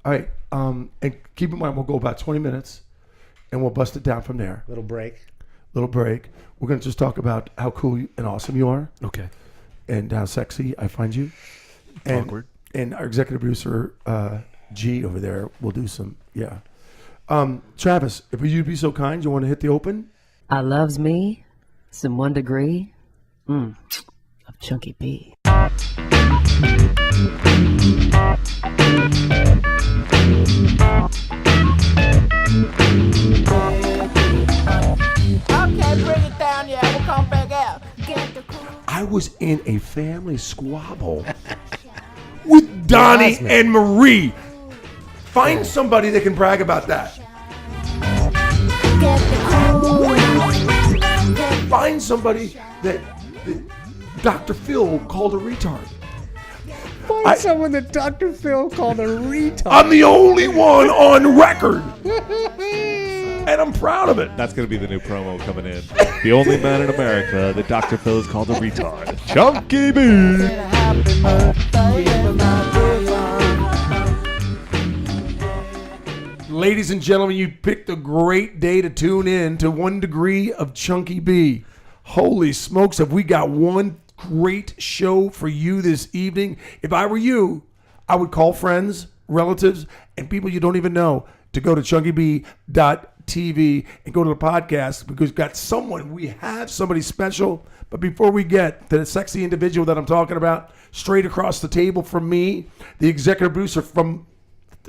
All right. And keep in mind, we'll go about 20 minutes, and we'll bust it down from there. Little break. We're going to just talk about how cool and awesome you are. Okay. And how sexy I find you. And, Awkward. And our executive producer, G, over there, will do some, Travis, if you'd be so kind, you want to hit the open? I loves me some 1 degree of Chunky B. Okay, bring it down, yeah, we'll come back out. I was in a family squabble with Donnie and Marie. Find somebody that can brag about that. Find somebody that Dr. Phil called a retard. Find someone that Dr. Phil called a retard. I'm the only one on record. And I'm proud of it. That's going to be the new promo coming in. The only man in America that Dr. Phil is called a retard. Chunky B. Ladies and gentlemen, you picked a great day to tune in to 1 degree of Chunky B. Holy smokes, have we got one great show for you this evening. If I were you, I would call friends, relatives, and people you don't even know to go to chunkyb.tv and go to the podcast because we have somebody special. But before we get to the sexy individual that I'm talking about, straight across the table from me, the executive producer from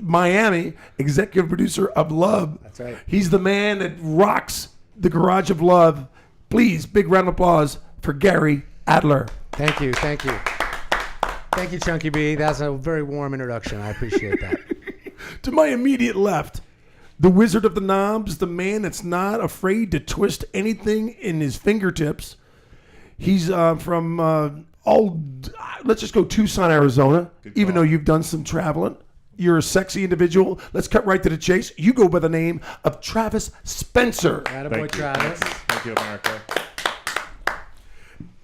Miami, executive producer of Love. That's right. He's the man that rocks the Garage of Love. Please, big round of applause for Gary Adler. Thank you. Thank you, Chunky B. That's a very warm introduction. I appreciate that. To my immediate left, the wizard of the knobs, the man that's not afraid to twist anything in his fingertips. He's from let's just go Tucson, Arizona, even though you've done some traveling. You're a sexy individual. Let's cut right to the chase. You go by the name of Travis Spencer. Attaboy, Travis. Thank you, America.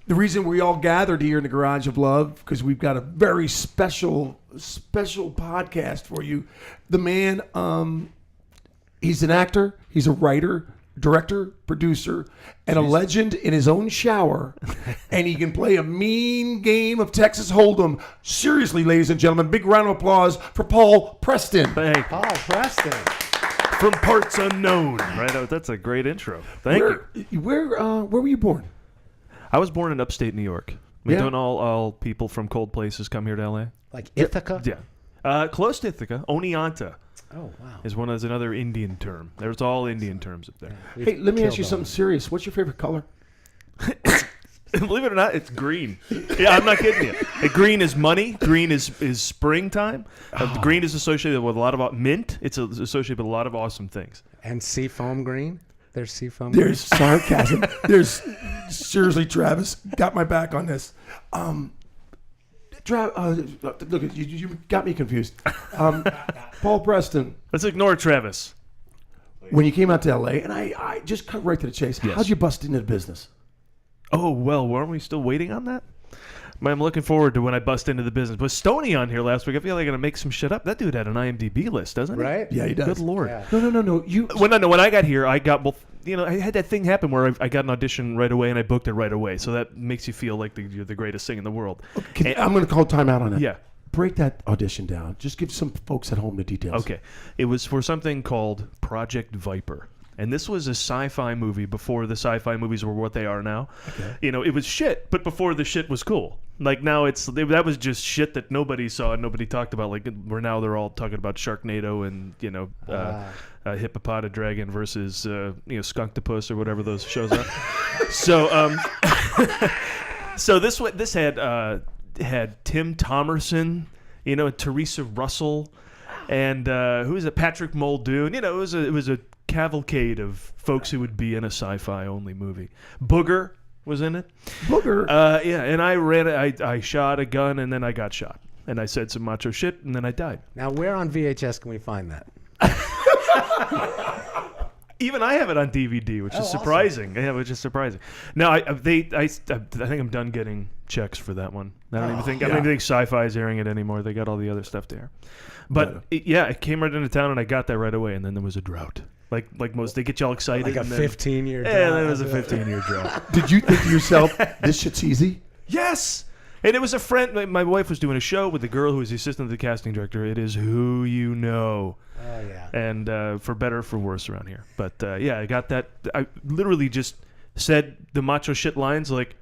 The reason we all gathered here in the Garage of Love, because we've got a very special podcast for you. The man, he's an actor, he's a writer, director, producer, and a legend in his own shower. And he can play a mean game of Texas Hold'em. Seriously, ladies and gentlemen, big round of applause for Paul Preston. Thank you. Paul Preston. From Parts Unknown. Right. Oh, that's a great intro. Thank you. Where were you born? I was born in upstate New York. We Yeah. don't all people from cold places come here to LA. Like Ithaca? Yeah. Close to Ithaca. Oneonta Oh, wow. is another Indian term. There's all Indian terms up there. Hey, let me ask you something serious. What's your favorite color? Believe it or not, it's green. Yeah, I'm not kidding you. Green is money. Green is springtime. Green is associated with a lot of mint. It's associated with a lot of awesome things. And seafoam green? There's seafoam There's sarcasm. There's seriously, Travis, got my back on this. Look, you got me confused. Paul Preston, Let's ignore Travis. when you came out to LA, and I just cut right to the chase. Yes. How'd you bust into the business? Oh, well, weren't we still waiting on that? I'm looking forward to when I bust into the business. Was Stoney on here last week? I feel like I'm going to make some shit up. That dude had an IMDb list, doesn't he? Right? Yeah, he does. Good Lord. Yeah. No. When I got here, I got both. I had that thing happen where I got an audition right away and I booked it right away. So that makes you feel like you're the greatest thing in the world. I'm going to call timeout on that. Yeah. Break that audition down. Just give some folks at home the details. Okay. It was for something called Project Viper. And this was a sci-fi movie before the sci-fi movies were what they are now. Okay. It was shit, but before the shit was cool. Like now that was just shit that nobody saw and nobody talked about. Like where now they're all talking about Sharknado and Hippopota Dragon versus Skunktopus or whatever those shows are. So so this had Tim Thomerson, Teresa Russell, and who is it? Patrick Muldoon. It was a cavalcade of folks who would be in a sci-fi only movie. Booger was in it. Booger. Yeah, and I ran it. I shot a gun and then I got shot. And I said some macho shit and then I died. Now, where on VHS can we find that? Even I have it on DVD, which is surprising. Yeah, which is surprising. No, I think I'm done getting checks for that one. I don't even think Sci-Fi is airing it anymore. They got all the other stuff there. But it came right into town, and I got that right away. And then there was a drought. Like most, they get you all excited. Like a 15-year drought. Yeah, there was a 15-year drought. Did you think to yourself, this shit's easy? Yes. And it was a friend. My wife was doing a show with the girl who was the assistant of the casting director. It is Who You Know. Oh, yeah. And for better or for worse around here. But, I got that. I literally just said the macho shit lines like,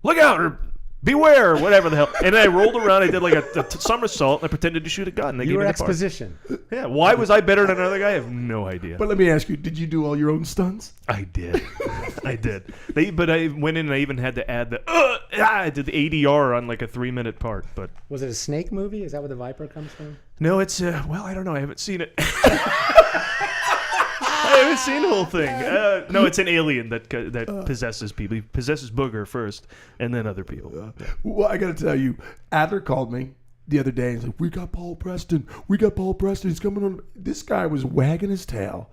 look out, or beware, or whatever the hell. And then I rolled around. I did like a somersault, and I pretended to shoot a gun. They You gave were me the part. exposition. Yeah. Why was I better than another guy? I have no idea. But let me ask you, did you do all your own stunts? I did. I did. But I went in and I even had to add I did the ADR on like a 3-minute part. But Was it a snake movie? Is that where the Viper comes from? no, it's I don't know. I haven't seen it. I haven't seen the whole thing. No, it's an alien that possesses people. He possesses Booger first, and then other people. Well, I got to tell you, Adler called me the other day and he's like, we got Paul Preston. He's coming on. This guy was wagging his tail,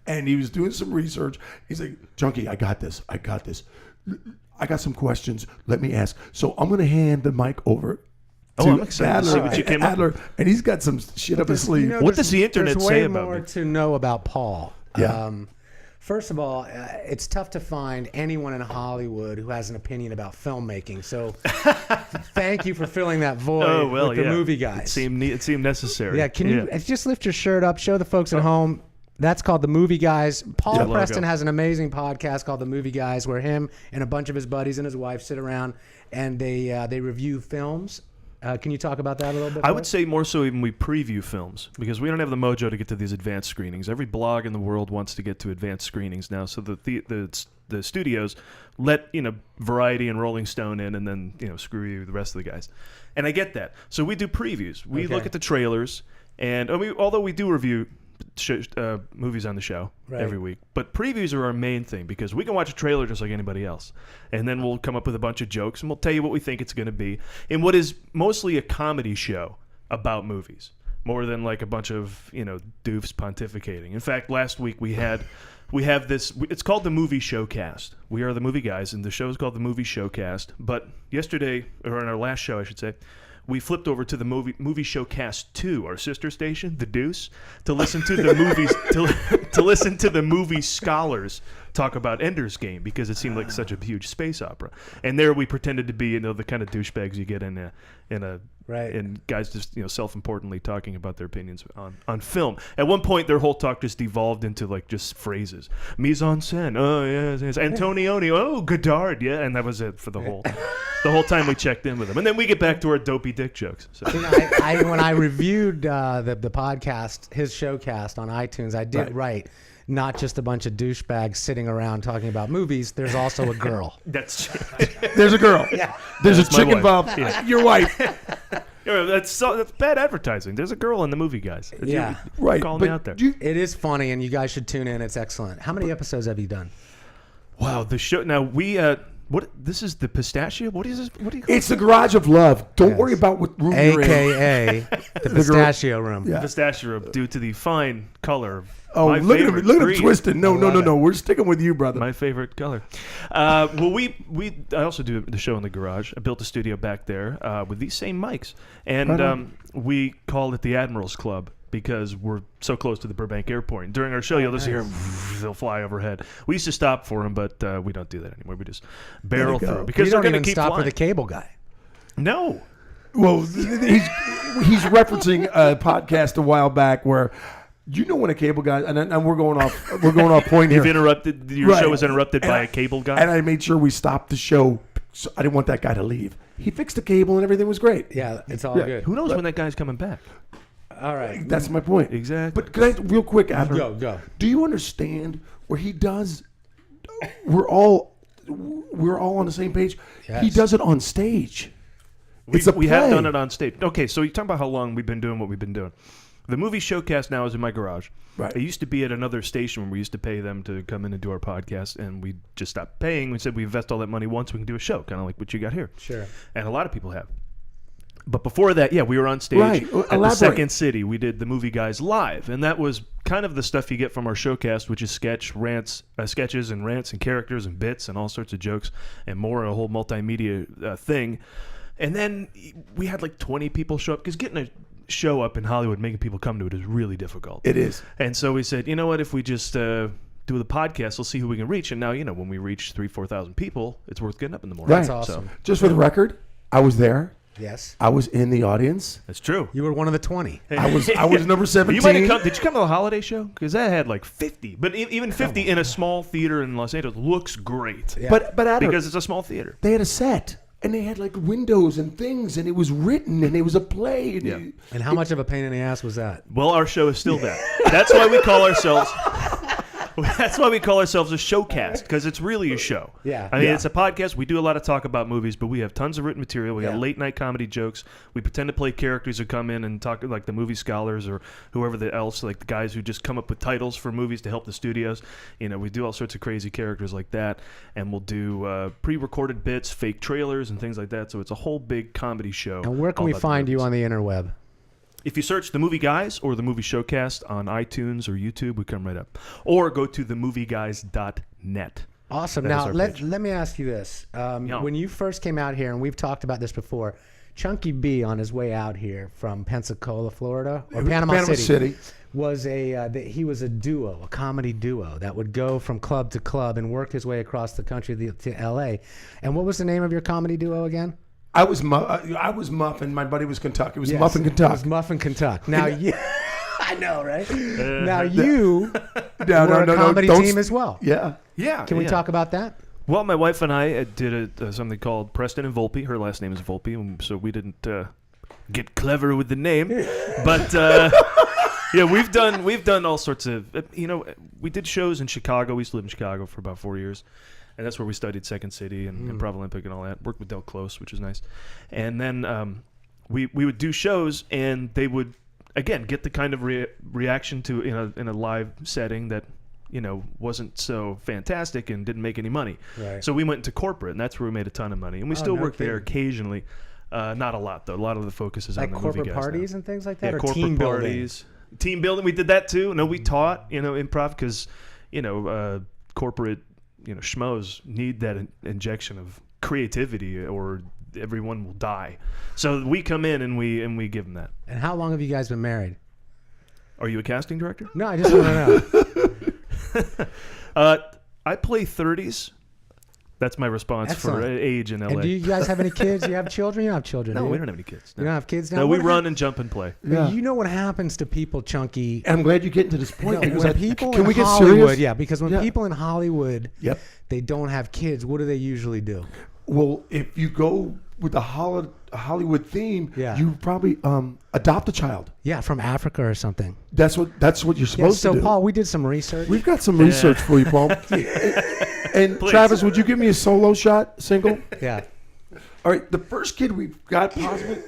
and he was doing some research. He's like, Junkie, I got this. I got some questions. Let me ask. So I'm going to hand the mic over to I'm excited to see what you came up with. and he's got some shit up his sleeve. What does the internet there's say way about more me? to know about Paul. Yeah. First of all, it's tough to find anyone in Hollywood who has an opinion about filmmaking. So thank you for filling that void with the movie guys. It seemed necessary. Yeah, can you just lift your shirt up, show the folks at home? That's called The Movie Guys. Paul Preston has an amazing podcast called The Movie Guys where him and a bunch of his buddies and his wife sit around and they review films. Can you talk about that a little bit? I would say more so even we preview films because we don't have the mojo to get to these advanced screenings. Every blog in the world wants to get to advanced screenings now, so the studios let Variety and Rolling Stone in, and then screw you the rest of the guys. And I get that. So we do previews. We look at the trailers, and although we do review movies on the show every week, but previews are our main thing because we can watch a trailer just like anybody else, and then we'll come up with a bunch of jokes and we'll tell you what we think it's going to be in what is mostly a comedy show about movies more than like a bunch of doofs pontificating. In fact, last week we have this, it's called the Movie Showcast. We are the movie guys and the show is called the Movie Showcast, but yesterday, or in our last show I should say, we flipped over to the movie Showcast 2, our sister station, The Deuce, to listen to the movies to listen to the movie scholars talk about Ender's Game because it seemed like such a huge space opera. And there we pretended to be the kind of douchebags you get in guys just self-importantly talking about their opinions on film. At one point, their whole talk just devolved into like just phrases: mise en scène, oh yes, Antonioni, oh Godard, yeah, and that was it for the whole time we checked in with them. And then we get back to our dopey dick jokes. So. When I reviewed the podcast, his showcast on iTunes, I did write. Not just a bunch of douchebags sitting around talking about movies. There's also a girl. That's There's a girl. Yeah. There's a That's my chick wife. involved. Yeah. Your wife. That's bad advertising. There's a girl in the movie, guys. Yeah. Right. Calling but me out there. It is funny, and you guys should tune in. It's excellent. How many episodes have you done? Wow, the show. Now we what? This is the pistachio. What is this? What do you call It's the garage of love. Don't worry about what room you're in. AKA the pistachio room. Yeah. pistachio due to the fine color of Oh, my look at him! favorite Look at him green. twisting. No. We're sticking with you, brother. My favorite color. Well, I also do the show in the garage. I built a studio back there with these same mics, and we called it the Admirals Club because we're so close to the Burbank Airport. And during our show, you'll just hear them, they'll fly overhead. We used to stop for them, but we don't do that anymore. We just barrel There you go. through because You they're don't going to even keep stop flying. for the cable guy. No. Well, he's referencing a podcast a while back where. When a cable guy and we're going off point here. You've interrupted. Your show was interrupted by a cable guy. And I made sure we stopped the show. So I didn't want that guy to leave. He fixed the cable and everything was great. Yeah, it's all good. Who knows when that guy's coming back? All right. That's my point. Exactly. But can I, real quick, Adler, Go. do you understand where he does? We're all on the same page. Yes. He does it on stage. We have done it on stage. Okay, so you're talking about how long we've been doing what we've been doing. The Movie Showcast now is in my garage. Right. It used to be at another station where we used to pay them to come in and do our podcast, and we just stopped paying. We said we invest all that money once, we can do a show, kind of like what you got here. Sure. And a lot of people have. But before that, we were on stage Right. at the Elaborate. Second City. We did the Movie Guys live, and that was kind of the stuff you get from our showcast, which is sketches and rants and characters and bits and all sorts of jokes and more, a whole multimedia thing. And then we had like 20 people show up, because getting a show up in Hollywood, making people come to it is really difficult. It is. And so we said, you know what, if we just do the podcast, we'll see who we can reach. And now, when we reach 3,000-4,000 people, it's worth getting up in the morning. Right. That's awesome. Just for the record, I was there. Yes. I was in the audience. That's true. You were one of the 20. I was number 17. You might have come. Did you come to the holiday show? Because that had like 50. But even 50 in a small theater in Los Angeles looks great. Yeah. But Adler, Because it's a small theater. they had a set. And they had like windows and things, and it was written, and it was a play. And Yeah. And how much of a pain in the ass was that? Well, our show is still that. That's why we call ourselves. That's why we call ourselves a showcast, because it's really a show. Yeah. I mean, Yeah. it's a podcast. We do a lot of talk about movies, but we have tons of written material. We got Yeah. late night comedy jokes. We pretend to play characters who come in and talk, like the movie scholars or whoever else, like the guys who just come up with titles for movies to help the studios. We do all sorts of crazy characters like that, and we'll do pre-recorded bits, fake trailers, and things like that. So it's a whole big comedy show. And where can all we about the find you movies. on the interweb? If you search The Movie Guys or The Movie Showcast on iTunes or YouTube, we come right up. Or go to themovieguys.net. Awesome. That Now, is our let pitch. me ask you this. Yeah. When you first came out here, and we've talked about this before, Chunky B on his way out here from Pensacola, Florida, or Panama City, was he was a duo, a comedy duo that would go from club to club and work his way across the country to L.A. And what was the name of your comedy duo again? I was Muff, and my buddy was Kentucky. It was Yes, Muff and It Kentucky. was Muff and Kentucky. Now, I know, right? Now you No, were a comedy don't team as well. Yeah. Yeah. Can we talk about that? Well, my wife and I did something called Preston and Volpe. Her last name is Volpe, so we didn't get clever with the name. But yeah, we've done all sorts of. We did shows in Chicago. We used to live in Chicago for about 4 years. And that's where we studied Second City and Improv Olympic and all that. Worked with Del Close, which is nice. And then we would do shows, and they would, again, get the kind of reaction to in a live setting that wasn't so fantastic and didn't make any money. Right. So we went into corporate, and that's where we made a ton of money. And we still no work there kidding. occasionally. Not a lot, though. A lot of the focus is Like on the movie corporate guys parties now. and things like that, Yeah, or corporate team building? parties. Team building, we did that too. No, we taught, improv because, corporate, schmoes need that injection of creativity or everyone will die. So we come in and we give them that. And how long have you guys been married? Are you a casting director? No, I just want to know. I play 30s. That's my response Excellent. for age in LA. And do you guys have any kids? You have children? You don't have children? No, do you? we don't have any kids. You don't have kids now? No, we What run and jump and play. Yeah. You know what happens to people, Chunky? And I'm glad you're getting to this point. No, because when people can in we get Hollywood, serious? yeah, because when Yeah. people in Hollywood, Yep. they don't have kids, what do they usually do? Well, if you go with the Hollywood theme, Yeah. you probably adopt a child. Yeah, from Africa or something. That's what you're Yeah, supposed so to do. Paul, we did some research. We've got some research for you, Paul. And Please. Travis, would you give me a solo shot, single? Yeah. All right, the first kid we've got possibly,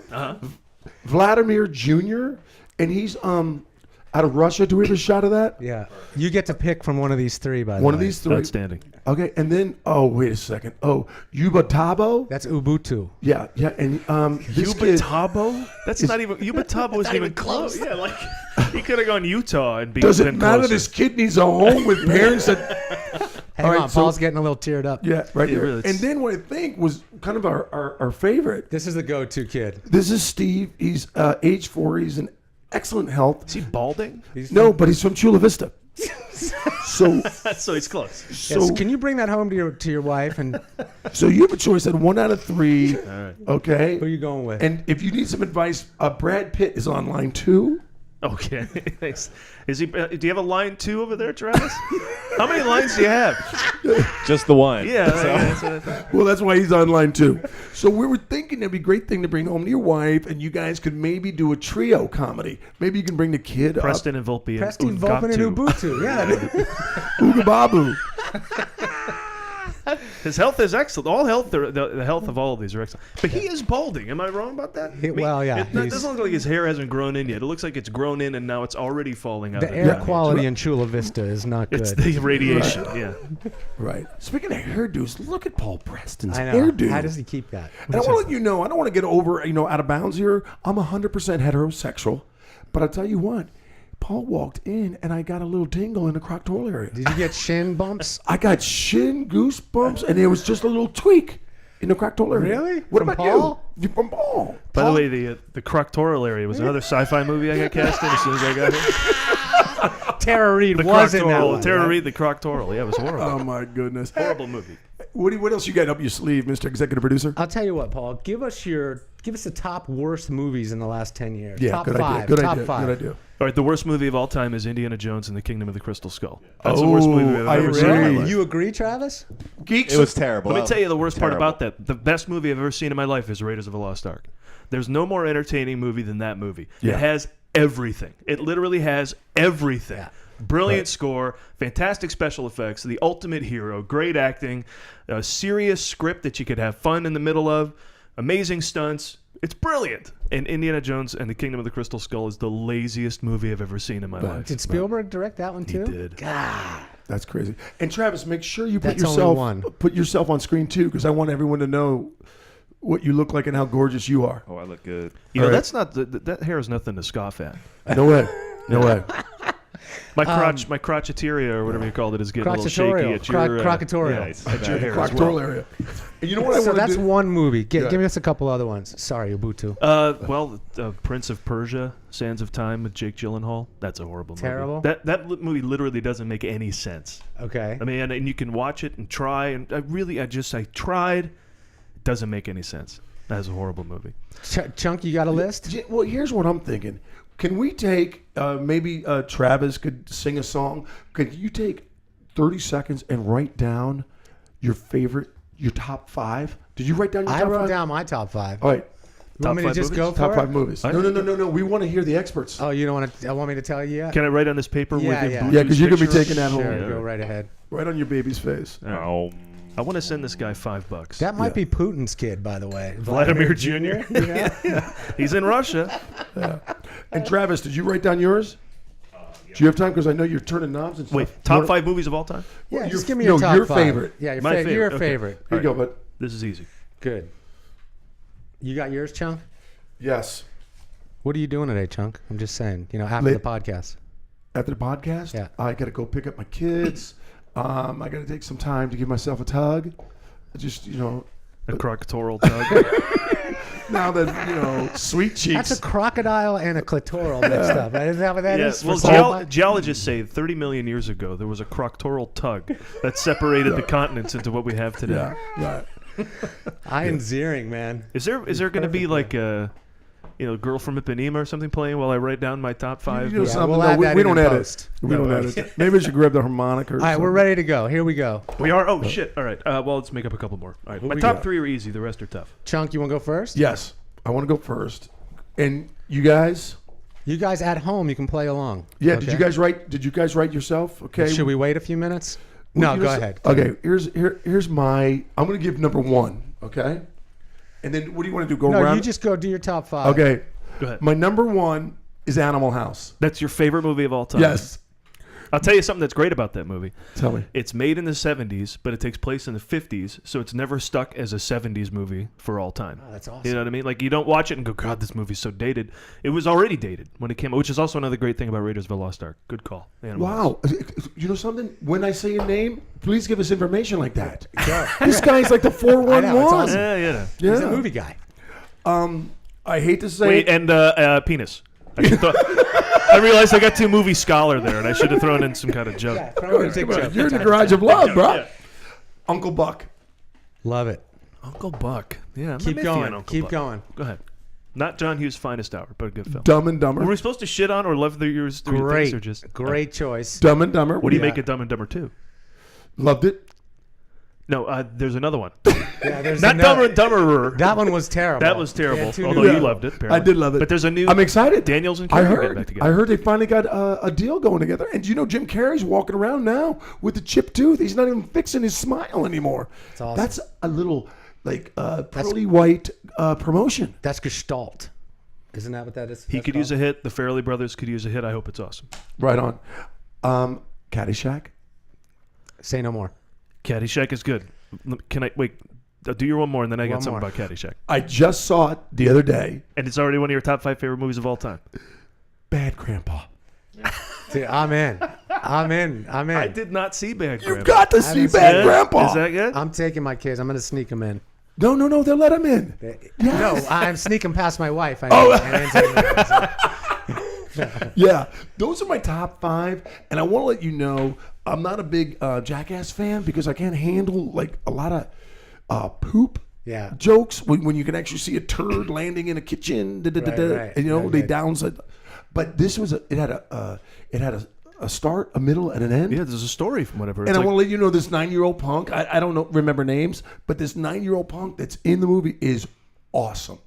Vladimir Jr., and he's out of Russia. Do we have a shot of that? Yeah. You get to pick from one of these three, by the way. One of these three. Outstanding. Okay, and then wait a second. Yuba Tabo. That's Ubuntu. Yeah, and this kid. Yubatabo? That's not even Yubatabo isn't even close. Yeah, like he could have gone Utah and Does it been matter? closer. This kid needs a home with parents that. Hang All right, on, so- Paul's getting a little teared up. Yeah, right Yeah, here. really, And then what I think was kind of our favorite. This is the go-to kid. This is Steve. He's age 4. He's in excellent health. Is he balding? No, but he's from Chula Vista. So, So he's close. Yes, can you bring that home to your wife? And so you have a choice at 1 out of 3. All right. Okay. who are you going with? And if you need some advice, Brad Pitt is on line 2. Okay. Thanks. Is he? Do you have a line 2 over there, Travis? How many lines do you have? Just the one. Yeah. That's what I thought. Well, that's why he's on line 2. So we were thinking it'd be a great thing to bring home to your wife, and you guys could maybe do a trio comedy. Maybe you can bring the kid Preston and Volpe. Preston, Vulcan, and Ubuntu. Yeah. up. Ooga Babu. His health is excellent. All health, the health of all of these are excellent. But he is balding. Am I wrong about that? Well, yeah, It doesn't look like his hair hasn't grown in yet. It looks like it's grown in and now it's already falling out. The of air it. quality in Chula Vista is not good. It's the radiation. Yeah. Right. Speaking of hairdos, look at Paul Preston's I know. hairdo. How does he keep that? And I want to let you know, I don't want to get over, out of bounds here. I'm 100% heterosexual. But I'll tell you what, Paul walked in, and I got a little tingle in the croctoral area. Did you get shin bumps? I got shin goosebumps, and there was just a little tweak in the croctoral area. Really? What From about Paul? you? From Paul. By the way, the croctoral area was another sci-fi movie I got cast in as soon as I got here. Tara Reid The was in that one. Tara right? Reid, the croctoral. Yeah, it was horrible. Oh my goodness. Horrible movie. What else you got up your sleeve, Mr. Executive Producer? I'll tell you what, Paul. Give us the top worst movies in the last 10 years. Yeah, top good five. idea. Good top idea. five. Good idea. All right, the worst movie of all time is Indiana Jones and the Kingdom of the Crystal Skull. That's the worst movie I've I ever seen in my agree. life. You agree, Travis? Geeks. It was terrible. Let me tell you the worst part Terrible. about that. The best movie I've ever seen in my life is Raiders of the Lost Ark. There's no more entertaining movie than that movie. Yeah. It has everything. It literally has everything. Yeah. Brilliant score, fantastic special effects, the ultimate hero, great acting, a serious script that you could have fun in the middle of, amazing stunts. It's brilliant. And Indiana Jones and the Kingdom of the Crystal Skull is the laziest movie I've ever seen in my life. Did Spielberg direct that one He too? did. That's crazy. And Travis, make sure you That's only one. put yourself on screen too, because I want everyone to know what you look like and how gorgeous you are. Oh, I look good. You know, All right. that's not that hair is nothing to scoff at. No way. No way. My crotcheteria or whatever you called it is getting a little shaky Crocotorial. at your Crocotorial. Nice. at your hair as Croctoral well. area. And you know what I So want to that's do? one movie. Yeah. Give us a couple other ones. Sorry, Ubuntu. Prince of Persia, Sands of Time with Jake Gyllenhaal. That's a horrible Terrible? movie. That movie literally doesn't make any sense. Okay. I mean, and you can watch it and try, and I tried. It doesn't make any sense. That's a horrible movie. Chunk, you got a list? Well, here's what I'm thinking. Can we take maybe Travis could sing a song? Could you take 30 seconds and write down your top 5? Did you write down your I top 5? wrote down my top 5. All right. You want me to five just movies? go for Top it? 5 movies. No. We want to hear the experts. Oh, you don't want to? I want me to tell you yet? Can I write on this paper Yeah, with yeah. Ubuntu's Yeah, because you're going to be picture? taking that home. Sure, Yeah. go right ahead. Right on your baby's face. I want to send this guy $5. That might be Putin's kid, by the way. Vladimir Jr. Yeah. He's in Russia. And Travis, did you write down yours? Do you have time? Because I know you're turning knobs and stuff. Wait, top 5 movies of all time? Yeah, Your- just give me no, your top your 5. favorite. Yeah, your My favorite. Your favorite, okay. favorite. Here you go, bud. This is easy. Good. You got yours, Chunk? Yes. What are you doing today, Chunk? I'm just saying. After the podcast. After the podcast, Yeah. I got to go pick up my kids. I got to take some time to give myself a tug. Just, A croctoral tug. now that, sweet cheeks. That's a crocodile and a clitoral mixed up. Right? Isn't that what that is? Well, For sci-fi? geologists say 30 million years ago there was a croctoral tug that separated the continents into what we have today. Yeah, right. Ian Ziering, man. Is there going to be like a Girl from Ipanema or something playing while I write down my top 5? You know Yeah, something? we'll No, add that we in don't in edit. post. We don't edit. Maybe I should grab the harmonica. Or All right, we're ready to go. Here we go. We are? Oh, shit. All right. Well, let's make up a couple more. All right. My we top got? 3 are easy. The rest are tough. Chunk, you want to go first? Yes, I want to go first. And you guys? You guys at home, you can play along. Yeah. Okay? Did you guys write yourself? Okay. Should we wait a few minutes? Well, No, go ahead. Okay. Here's my. I'm going to give number 1. Okay. And then what do you want to do? Go No, around. you just go do your top 5. Okay. Go ahead. My number 1 is Animal House. That's your favorite movie of all time? Yes. I'll tell you something that's great about that movie. Tell me. It's made in the 70s, but it takes place in the 50s, so it's never stuck as a 70s movie for all time. Oh, that's awesome. You know what I mean? Like, you don't watch it and go, God, this movie's so dated. It was already dated when it came out, which is also another great thing about Raiders of the Lost Ark. Good call. Animal House. Wow. You know something? When I say a name, please give us information like that. This guy's like the 411. I know, it's awesome. Yeah. He's a Yeah. movie guy. I hate to say Wait, it. and penis. I realized I got too movie scholar there, and I should have thrown in some kind of joke. Yeah, throw in a dick Come on, joke. you're in the garage of love, bro. Yeah. Uncle Buck. Love it. Uncle Buck. Yeah, I'm Keep iffy on going. Uncle Keep Buck. going. Go ahead. Not John Hughes' finest hour, but a good film. Dumb and Dumber. Were we supposed to shit on or love yours? Great. Or just, Great choice. Dumb and Dumber. What do you Yeah. make of Dumb and Dumber 2? Loved it. No, there's another one. Yeah, there's Not another- Dumber and Dumberer. That one was terrible. That was terrible. Yeah, two Although new- you loved it, apparently. I did love it. But there's a new. I'm excited. Daniels and I Carey getting heard. back together. I heard they finally got a deal going together. And you know, Jim Carrey's walking around now with the chipped tooth. He's not even fixing his smile anymore. That's awesome. That's a little like pearly white promotion. That's Gestalt. Isn't that what that is? He could use a hit. The Farrelly brothers could use a hit. I hope it's awesome. Right on. Caddyshack. Say no more. Caddyshack is good. Can I wait? Do your one more, and then I got One something more. about Caddyshack. I just saw it the other day. And it's already one of your top 5 favorite movies of all time. Bad Grandpa. Dude, I'm in. I did not see Bad Grandpa. You've got to see haven't seen Bad it. Grandpa. Is that good? I'm taking my kids. I'm going to sneak them in. No, they'll let him in. No, I'm sneaking past my wife. I mean, Yeah, those are my top 5, and I want to let you know I'm not a big Jackass fan because I can't handle like a lot of poop jokes when you can actually see a turd landing in a kitchen. Right, and, you know, right, they right. downside. But this was it had a start, a middle, and an end. Yeah, there's a story from whatever. And I want to let you know this 9-year-old punk. I don't remember names, but this 9-year-old punk that's in the movie is awesome.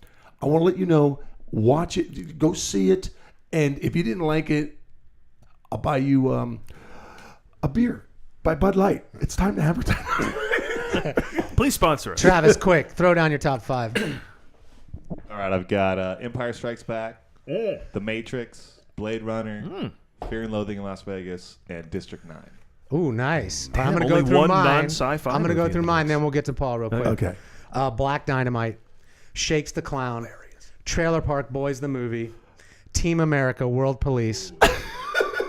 I want to let you know, watch it, go see it, and if you didn't like it, I'll buy you a beer by Bud Light. It's time to advertise. Please sponsor us. Travis, quick, throw down your top 5. All right, I've got Empire Strikes Back, The Matrix, Blade Runner, Fear and Loathing in Las Vegas, and District 9. Ooh, nice. I'm Damn, going to go only through one mine. non-sci-fi I'm going to go movie through in mine, this. then we'll get to Paul real quick. Okay. Black Dynamite, Shakes the Clown, Trailer Park Boys the movie, Team America, World Police,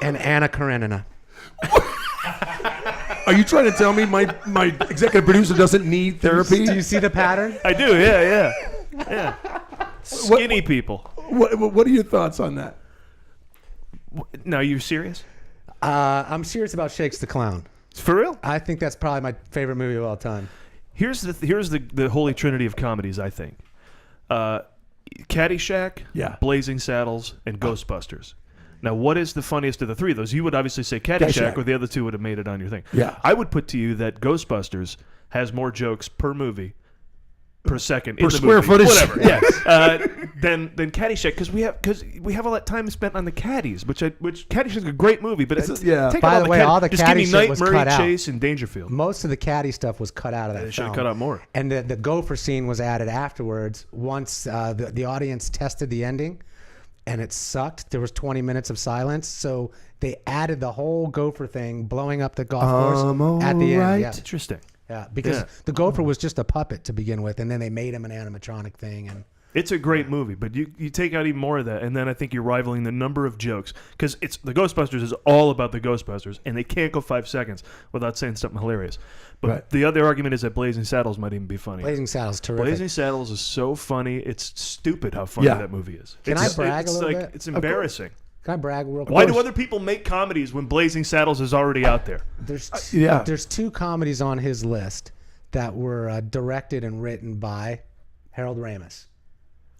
and Anna Karenina. Are you trying to tell me my executive producer doesn't need therapy? Do you see the pattern? I do, yeah. Skinny people. What are your thoughts on that? Now, you serious? I'm serious about Shakes the Clown. For real? I think that's probably my favorite movie of all time. Here's the holy trinity of comedies, I think. Caddyshack, Blazing Saddles, and Ghostbusters. Now, what is the funniest of the three of those? You would obviously say Caddyshack, or the other two would have made it on your thing. Yeah. I would put to you that Ghostbusters has more jokes per movie, per second, Per in the square movie, footage. whatever. Yes. Than Caddyshack, because we have all that time spent on the caddies, which Caddyshack's a great movie, but take By out the way, all the just caddy give me shit Knight, was Murray cut out. Chase, and Dangerfield. Most of the caddy stuff was cut out of that They should film. have cut out more. And the gopher scene was added afterwards once the audience tested the ending, and it sucked. There was 20 minutes of silence, so they added the whole gopher thing, blowing up the golf course at the end. Yeah. Interesting. Yeah, because the gopher was just a puppet to begin with, and then they made him an animatronic thing. And It's a great movie, but you take out even more of that, and then I think you're rivaling the number of jokes, because it's the Ghostbusters is all about the Ghostbusters, and they can't go 5 seconds without saying something hilarious. But the other argument is that Blazing Saddles might even be funny. Blazing Saddles, terrific. Blazing Saddles is so funny; it's stupid how funny that movie is. Can I brag a little bit? It's embarrassing. Can I brag real quick? Why do other people make comedies when Blazing Saddles is already out there? There's 2 comedies on his list that were directed and written by Harold Ramis.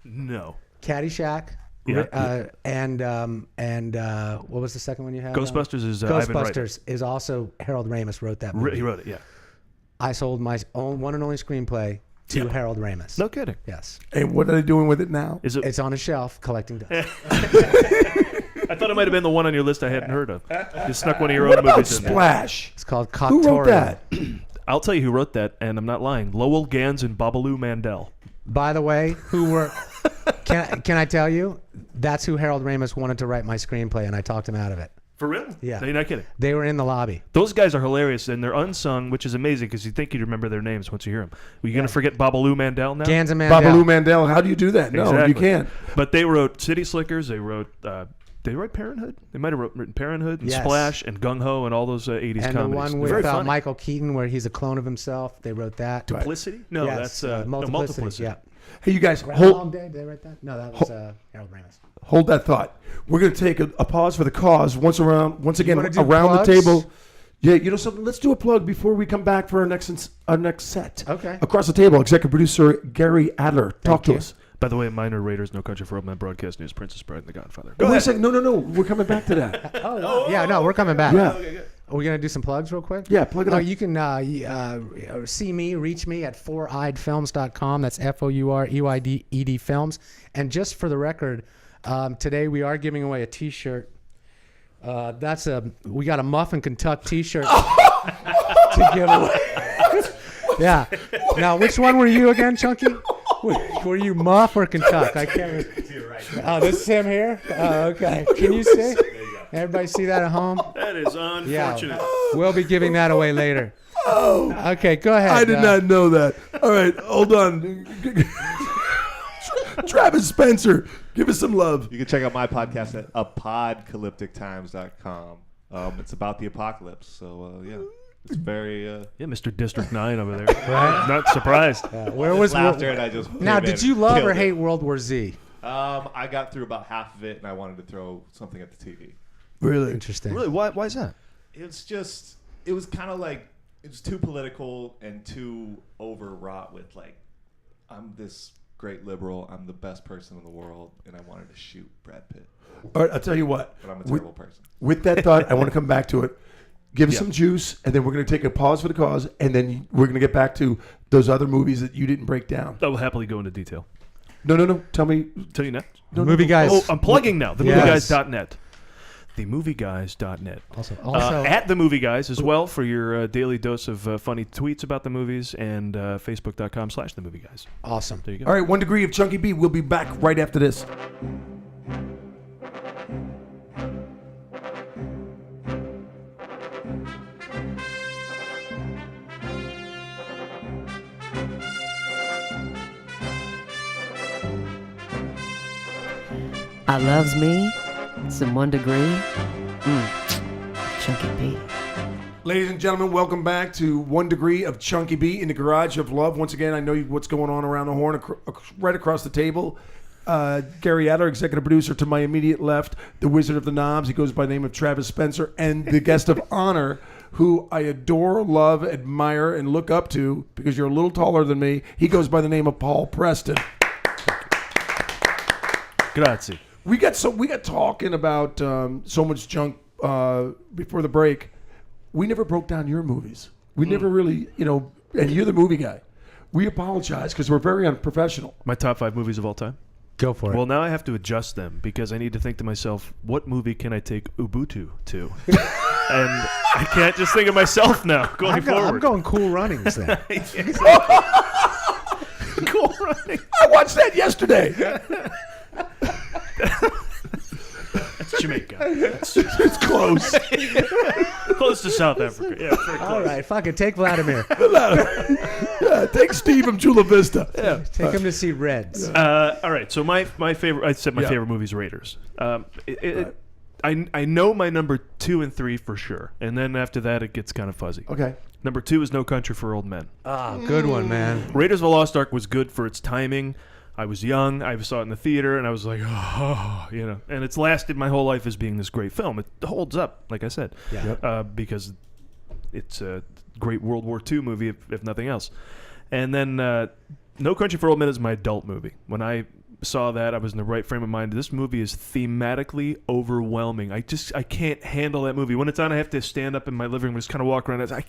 No. Caddyshack. And what was the second one you had? Ghostbusters is Ivan Reitman. Ghostbusters is also Harold Ramis wrote that movie. He wrote it, yeah. I sold my own one and only screenplay to Harold Ramis. No kidding. Yes. And what are they doing with it now? It's on a shelf collecting dust. I thought it might have been the one on your list I hadn't heard of. You snuck one of your own movies in there. Splash? It's called Who wrote Coctorial. that? I'll tell you who wrote that, and I'm not lying. Lowell Gans and Babaloo Mandel. By the way, who were... Can I tell you? That's who Harold Ramis wanted to write my screenplay, and I talked him out of it. For real? Yeah. No, you're not kidding. They were in the lobby. Those guys are hilarious, and they're unsung, which is amazing because you think you'd remember their names once you hear them. Are you going to forget Babaloo Mandel now? Gans and Mandel. Babaloo Mandel. How do you do that? No, Exactly. you can't. But they wrote City Slickers. They wrote... Did they write Parenthood? They might have written Parenthood and Yes. Splash and Gung Ho and all those 80s And comedies. the one They're with very funny. Michael Keaton where he's a clone of himself. They wrote that. Duplicity? No, Yes, that's Multiplicity. Yeah. Hey, you guys, Groundhog Day, did they write that? No, that was Harold Ramis. hold that thought. We're going to take a pause for the cause once again wanna do around plugs? the table. Yeah, you know something? Let's do a plug before we come back for our next set. Okay. Across the table, executive producer Gary Adler. Talk to you. us. By the way, Minor Raiders, No Country for Old Men, Broadcast News, Princess Bride, and The Godfather. Wait a second. No. We're coming back to that. Yeah, no, we're coming back. Yeah. Are we going to do some plugs real quick? Yeah, plug it up. You can see me, reach me at foureyeddfilms.com. That's FOUREYDED films. And just for the record, today we are giving away a T-shirt. We got a Muffin Kentucky T-shirt to give away. Yeah. Now, which one were you again, Chunky? Were you Muff or Kentucky? I can't remember. You're right. Oh, this is him here? Oh, okay. Can you see? Everybody see that at home? That is unfortunate. We'll be giving that away later. Oh. Okay, go ahead. I did not know that. All right, hold on. Travis Spencer, Give us some love. You can check out my podcast at apocalyptictimes.com. It's about the apocalypse. So, yeah. It's very... Yeah, Mr. District 9 over there. Right? Not surprised. Where was laughter and I just Now, came did in you and love killed or it. hate World War Z? I got through about half of it, and I wanted to throw something at the TV. Really? Interesting. Really? Why is that? It's just... It was kind of like... It was too political and too overwrought with, like, I'm this great liberal, I'm the best person in the world, and I wanted to shoot Brad Pitt. All right, I'll tell you what. But I'm a terrible person. With that thought, I want to come back to it. Give us some juice, and then we're going to take a pause for the cause, and then we're going to get back to those other movies that you didn't break down. I will happily go into detail. No. Tell me. Tell you next. Movie Guys. Oh, I'm plugging now. Yes. TheMovieGuys.net. TheMovieGuys.net. Also, At The Movie Guys as well for your daily dose of funny tweets about the movies, and Facebook.com/TheMovieGuys. awesome. There you go. All right, 1 Degree of Chunky B. We'll be back right after this. I loves me some 1 Degree. Chunky B. Ladies and gentlemen, welcome back to 1 Degree of Chunky B in the Garage of Love. Once again, I know what's going on around the horn, right across the table. Gary Adler, executive producer to my immediate left, the Wizard of the Knobs. He goes by the name of Travis Spencer, and the guest of honor, who I adore, love, admire, and look up to because you're a little taller than me. He goes by the name of Paul Preston. Grazie. We got talking about so much junk before the break. We never broke down your movies. We never really, and you're the movie guy. We apologize because we're very unprofessional. My top 5 movies of all time. Go for it. Well, now I have to adjust them because I need to think to myself, what movie can I take Ubuntu to? And I can't just think of myself now going forward. I'm going Cool Runnings then. Cool Running. I watched that yesterday. That's Jamaica. It's close. Close to South Africa. Yeah, very close. All right, fuck it. Take Vladimir. Yeah, take Steve from Chula Vista. Yeah. Take him to see Reds. All right, so my favorite, I said my favorite movie is Raiders. I know my number 2 and 3 for sure, and then after that it gets kind of fuzzy. Okay. Number 2 is No Country for Old Men. Good one, man. Raiders of the Lost Ark was good for its timing. I was young. I saw it in the theater, and I was like, and it's lasted my whole life as being this great film. It holds up, like I said, because it's a great World War II movie, if nothing else. And then No Country for Old Men is my adult movie. When I saw that, I was in the right frame of mind. This movie is thematically overwhelming. I can't handle that movie. When it's on, I have to stand up in my living room, just kind of walk around. I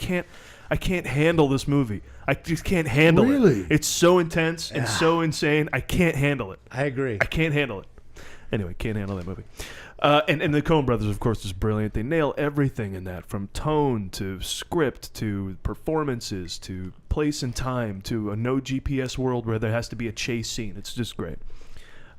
can't handle this movie. I just can't handle it. Really? It's so intense and so insane. I can't handle it. I agree. I can't handle it. Anyway, can't handle that movie. And the Coen brothers, of course, is brilliant. They nail everything in that, from tone to script to performances to place and time to a no GPS world where there has to be a chase scene. It's just great.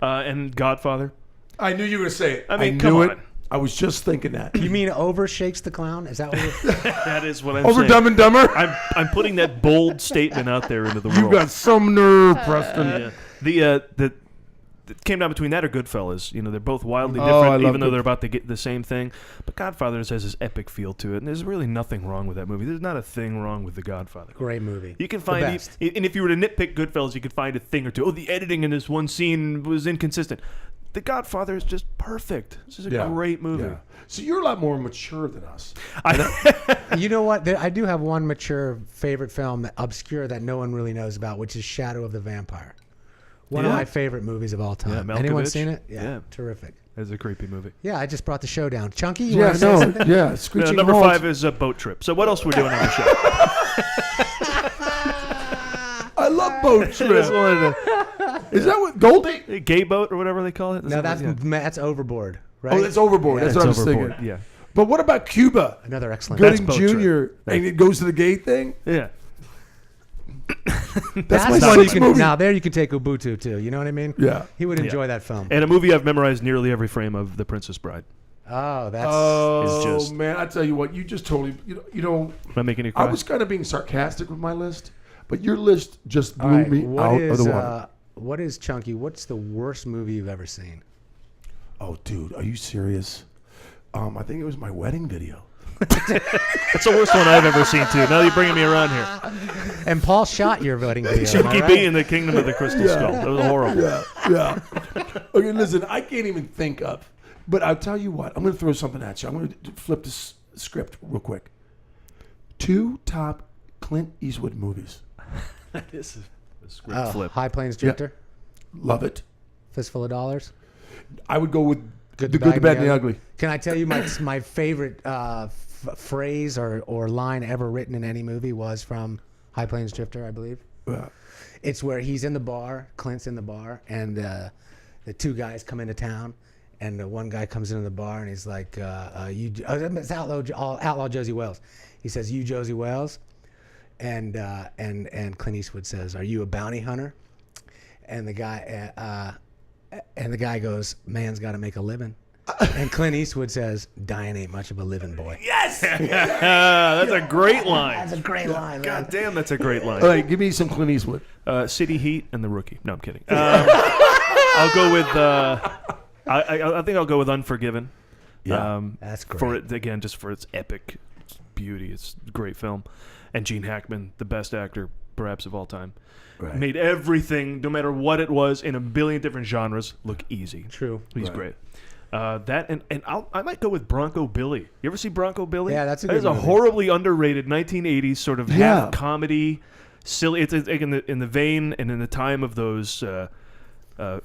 And Godfather. I knew you were going to say it. I mean, knew come it. on. I was just thinking that. You mean Over Shakes the Clown? Is that what you're... That is what I'm Over saying. Dumb and Dumber? I'm putting that bold statement out there into the world. You got some nerve, Preston. The came down between that or Goodfellas. They're both wildly I different, love even though they're about to get the same thing. But Godfather has this epic feel to it, and there's really nothing wrong with that movie. There's not a thing wrong with The Godfather. Great movie. You can find, and if you were to nitpick Goodfellas, you could find a thing or two. Oh, the editing in this one scene was inconsistent. The Godfather is just perfect. This is a great movie. Yeah. So you're a lot more mature than us. You know what? I do have one mature favorite film, obscure, that no one really knows about, which is Shadow of the Vampire. One of my favorite movies of all time. Yeah, Anyone Malkovich? seen it? Yeah. Terrific. It's a creepy movie. Yeah, I just brought the show down. Chunky, you want to say something? Yeah, Screeching Number Halls. 5 is a boat trip. So what else are we doing on the show? I love boat trip. Is that what Goldie? Gay boat or whatever they call it? No, that's Overboard, right? Oh, that's Overboard. Yeah, That's what I was Overboard. thinking. Yeah. But what about Cuba? Another excellent. Gooding boat trip. Jr. and it goes to the gay thing. Yeah. That's my one you sixth can. movie. Now there you can take Ubuntu too. You know what I mean? Yeah. He would enjoy that film. And a movie I've memorized nearly every frame of, The Princess Bride. Oh, that's. Oh It's just- man, I tell you what, you just totally. Am I making you cry? I was kind of being sarcastic with my list, but your list just All blew right, me what out is, of the water. what is Chunky? What's the worst movie you've ever seen? Oh, dude, are you serious? I think it was my wedding video. That's the worst one I've ever seen, too. Now that you're bringing me around here. And Paul shot your wedding video. Chunky am I B right? in the Kingdom of the Crystal Skull. That was horrible. Yeah. Okay, listen, I can't even think of. But I'll tell you what. I'm going to throw something at you. I'm going to flip this script real quick. 2 top Clint Eastwood movies. That is a script flip. High Plains Drifter. Love it. Fistful of Dollars. I would go with Good, The Good, the Bad, and the Ugly. Can I tell you my favorite phrase or line ever written in any movie was from High Plains Drifter, I believe. Yeah. It's where he's in the bar, Clint's in the bar, and the 2 guys come into town, and the one guy comes into the bar and he's like, it's Outlaw Josie Wells. He says, "You Josie Wells," and Clint Eastwood says, "Are you a bounty hunter?" And the guy goes, "Man's got to make a living." And Clint Eastwood says, "Dying ain't much of a living, boy." Yes! That's a great line. That's a great line, man. God damn, that's a great line. All right, give me some Clint Eastwood. City Heat and The Rookie. No, I'm kidding. I'll go with. I think I'll go with Unforgiven. Yeah, that's great. For it again, just for its epic beauty, it's a great film, and Gene Hackman, the best actor perhaps of all time, made everything, no matter what it was, in a billion different genres, look easy. True. He's great. That and I might go with Bronco Billy. You ever see Bronco Billy? Yeah, that's a That good is a movie. horribly underrated 1980s sort of half comedy, silly. It's in the vein and in the time of those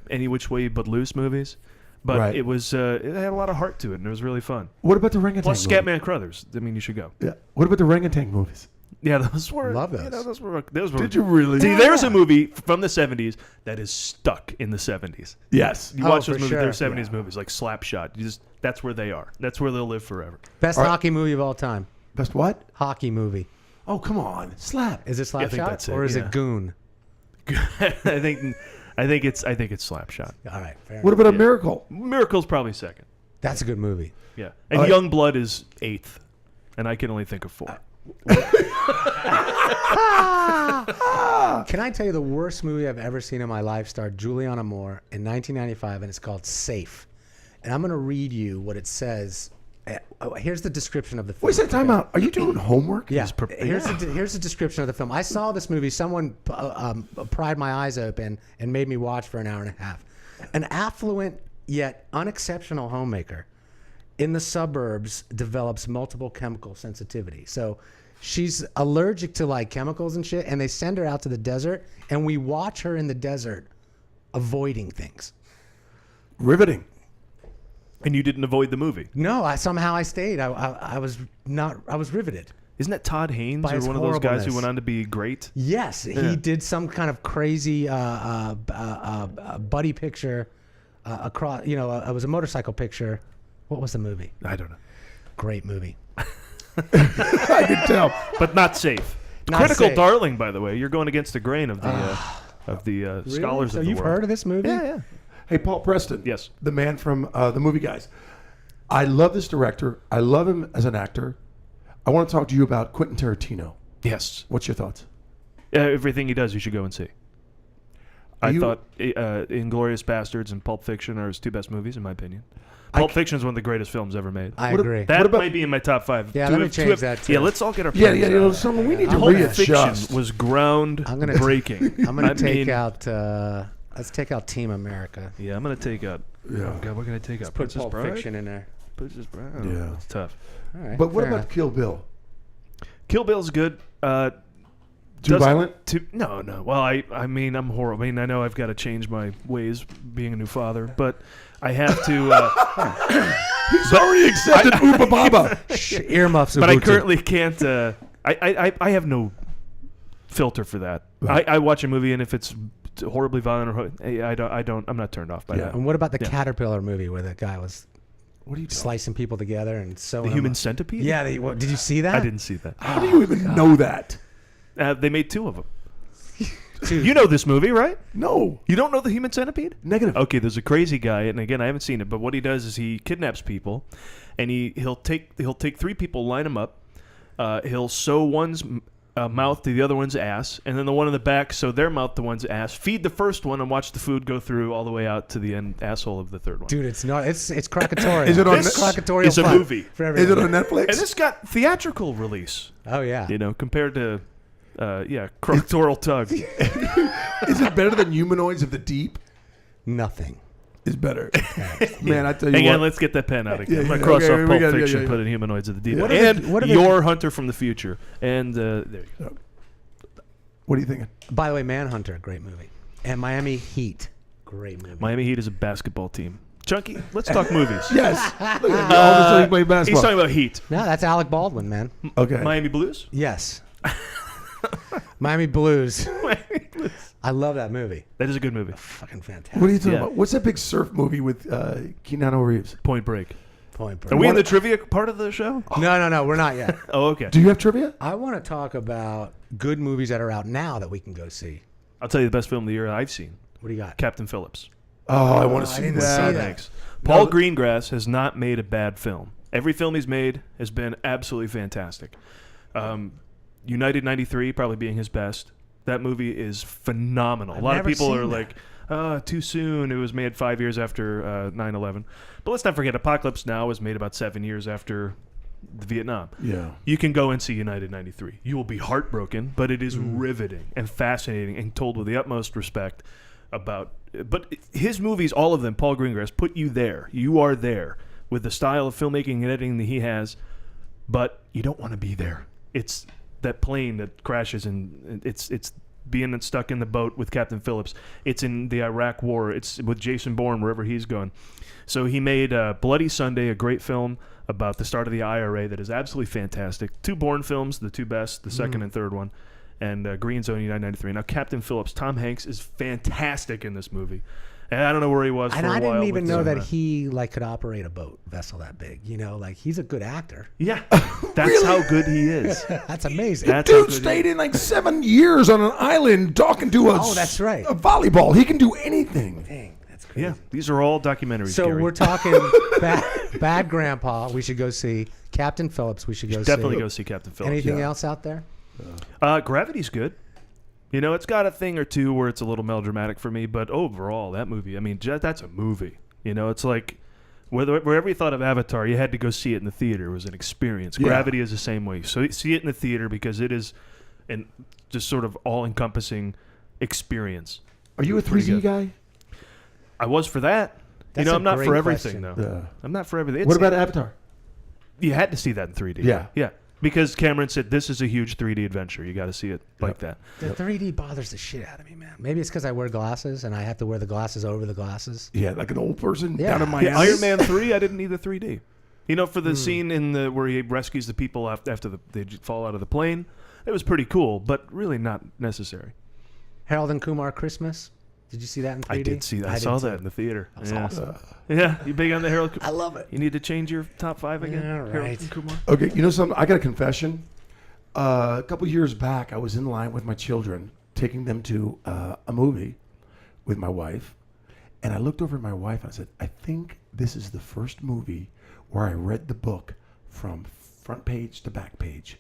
Any Which Way But Loose movies. But it was it had a lot of heart to it, and it was really fun. What about the Orangutan Plus, movie? Scatman Crothers. I mean, you should go. Yeah. What about the Orangutan movies? Yeah, those were. Love those. You know, those were. Did you really? See, there's a movie from the 70s that is stuck in the 70s. Yes. You watch those for movies, sure. they're 70s movies, like Slapshot. That's where they are. That's where they'll live forever. Best hockey movie of all time. Best what? Hockey movie. Oh, come on. Slap. Is it I think Slapshot that's it, or is yeah. it Goon? I think it's Slapshot. All right, fair What enough. about A Miracle? Miracle's probably second. That's a good movie. Yeah, and Youngblood is 8th, and I can only think of 4. Can I tell you the worst movie I've ever seen in my life? Starred Juliana Moore in 1995, and it's called Safe. And I'm going to read you what it says. Here's the description of the film. Wait a second, time out. Are you doing homework? Yeah. Here's the description of the film. I saw this movie. Someone pried my eyes open and made me watch for an hour and a half. An affluent yet unexceptional homemaker in the suburbs develops multiple chemical sensitivity. So she's allergic to like chemicals and shit, and they send her out to the desert, and we watch her in the desert avoiding things. Riveting. And you didn't avoid the movie. No, I stayed. I was riveted. Isn't that Todd Haynes By or its one of those guys who horribleness. went on to be great? Yes, he did some kind of crazy buddy picture across. You know, it was a motorcycle picture. What was the movie? I don't know. Great movie. I can tell. But not safe. Not Critical safe. darling, by the way. You're going against the grain of the scholars So of the you've world. heard of this movie? Yeah. Hey, Paul Preston. Yes. The man from the movie guys. I love this director. I love him as an actor. I want to talk to you about Quentin Tarantino. Yes. What's your thoughts? Everything he does, you should go and see. I You- thought Inglourious Bastards and Pulp Fiction are his 2 best movies, in my opinion. Pulp Fiction is one of the greatest films ever made. I What- agree. That What about- might be in my top 5. Yeah, let me change that, too. Yeah, let's all get our Yeah, pens yeah, out. someone we need to Pulp readjust. Fiction was groundbreaking. I'm gonna take out. Let's take out Team America. Yeah, I'm gonna take out. Yeah. Oh God, what can I take out? Put Princess Pulp Bride? Fiction in there. Princess Bride. Yeah. It's tough. All right. But what fair about enough. Kill Bill? Kill Bill's good. Too Doesn't- violent? No. Well, I mean, I'm horrible. I mean, I know I've got to change my ways being a new father, but I have to. He's already accepted Ooba Baba. Earmuffs. But I Ubuntu. currently can't. I have no filter for that. Right. I watch a movie, and if it's horribly violent, or I'm not turned off by that. And what about the Yeah. Caterpillar movie where that guy was What are you doing? slicing people together and sewing The them Human up? Centipede. Yeah. Did you see that? I didn't see that. How do you even know that? They made 2 of them. Dude. You know this movie, right? No. You don't know the Human Centipede? Negative. Okay, there's a crazy guy, and again, I haven't seen it, but what he does is he kidnaps people, and he'll take 3 people, line them up. He'll sew one's mouth to the other one's ass, and then the one in the back so their mouth to one's ass. Feed the first one and watch the food go through all the way out to the end asshole of the third one. Dude, it's not. It's Krakatoria. Is it on This Krakatoria is a fun movie. for Is it everyone. on Netflix? And this got theatrical release. Oh yeah. Compared to, Croctoral Tug. Is it better than Humanoids of the Deep? Nothing. Is better. Man, I tell you Hang what. on, let's get that pen out again. I'm going to yeah, cross okay, off we Pulp gotta- Fiction, yeah. put in Humanoids of the Deep. What are And the- what are the- Your Hunter from the Future. And there you go. What are you thinking? By the way, Manhunter, great movie, and Miami Heat, great movie. Miami Heat is a basketball team. Chunky, let's talk movies. Yes. Look at all of a sudden he played He's basketball. talking about Heat. No, that's Alec Baldwin, man. Okay. Miami Blues? Yes. Miami Blues. I love that movie. That is a good movie. Fucking fantastic. What are you talking Yeah. about? What's that big surf movie with Keanu Reeves? Point Break. Point Break. Are we in the trivia part of the show? No, we're not yet. Oh, okay. Do you have trivia? I want to talk about good movies that are out now that we can go see. I'll tell you the best film of the year I've seen. What do you got? Captain Phillips. Oh, I want to I see didn't that. see that. Thanks. Paul Greengrass has not made a bad film. Every film he's made has been absolutely fantastic. United 93 probably being his best. That movie is phenomenal. I've a lot of never people seen are that. like, too soon. It was made 5 years after 9/11. But let's not forget, Apocalypse Now was made about 7 years after Vietnam. Yeah. You can go and see United 93. You will be heartbroken, but it is riveting and fascinating and told with the utmost respect about. But his movies, all of them, Paul Greengrass, put you there. You are there with the style of filmmaking and editing that he has, but you don't want to be there. It's that plane that crashes, and it's being stuck in the boat with Captain Phillips. It's in the Iraq War. It's with Jason Bourne wherever he's going. So he made Bloody Sunday, a great film about the start of the IRA that is absolutely fantastic. 2 Bourne films, the 2 best, the second and third one, and Green Zone United 93. Now, Captain Phillips, Tom Hanks is fantastic in this movie. And I don't know where he was for And a I while. didn't even with know the- that he could operate a boat vessel that big. He's a good actor. Yeah, that's how good he is. That's amazing. That's how Dude good he stayed in like 7 years on an island talking to us. Oh, that's right. A volleyball. He can do anything. Dang, that's crazy. Yeah, these are all documentaries. So Gary. we're talking Bad Grandpa. We should go see Captain Phillips. We should go Definitely see. go see Captain Phillips. Anything yeah. else out there? Gravity's good. It's got a thing or two where it's a little melodramatic for me, but overall, that movie, I mean, that's a movie. It's like wherever you thought of Avatar, you had to go see it in the theater. It was an experience. Yeah. Gravity is the same way. So see it in the theater because it is an just sort of all-encompassing experience. Are you a Pretty 3D good. guy? I was for that. That's a I'm not great for everything, question. though. Yeah. I'm not for everything. What about Avatar? You had to see that in 3D. Yeah. Yeah. Because Cameron said this is a huge 3D adventure. You got to see it like that. The 3D bothers the shit out of me, man. Maybe it's because I wear glasses and I have to wear the glasses over the glasses. Yeah, like an old person Yeah. down in Miami. Yeah, Iron Man 3, I didn't need the 3D. For the scene where he rescues the people after they fall out of the plane, it was pretty cool, but really not necessary. Harold and Kumar Christmas. Did you see that in 3D? I did see that. I did saw too. that in the theater. That was Yeah. awesome. Yeah, you big on the Harold? I love it. You need to change your top 5 again? Yeah, Harold right. and Kumar? Okay, you know something? I got a confession. A couple years back, I was in line with my children, taking them to a movie with my wife. And I looked over at my wife and I said, I think this is the first movie where I read the book from front page to back page.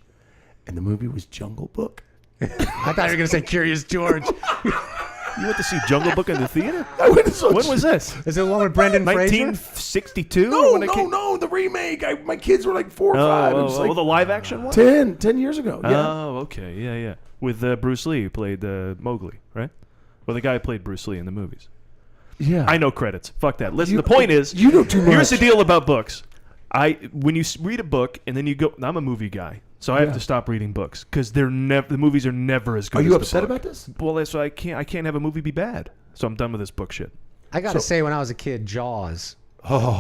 And the movie was Jungle Book. I thought you were going to say Curious George. You went to see Jungle Book in the theater? I went to such- When was this? Is it the one with Brendan Fraser? 1962? No, the remake. my kids were like 4 or 5. It was like the live action one? 10 years ago. Yeah. Oh, okay. Yeah. With Bruce Lee, who played Mowgli, right? Well, the guy who played Bruce Lee in the movies. Yeah. I know credits. Fuck that. Listen, You- the point is, you know too Here's much. the deal about books. When you read a book and then you go, I'm a movie guy, so I have Yeah. to stop reading books because the movies are never as good. Are as you the upset book. about this? Well, that's why I can't have a movie be bad. So I'm done with this book shit. I got to say, when I was a kid, Jaws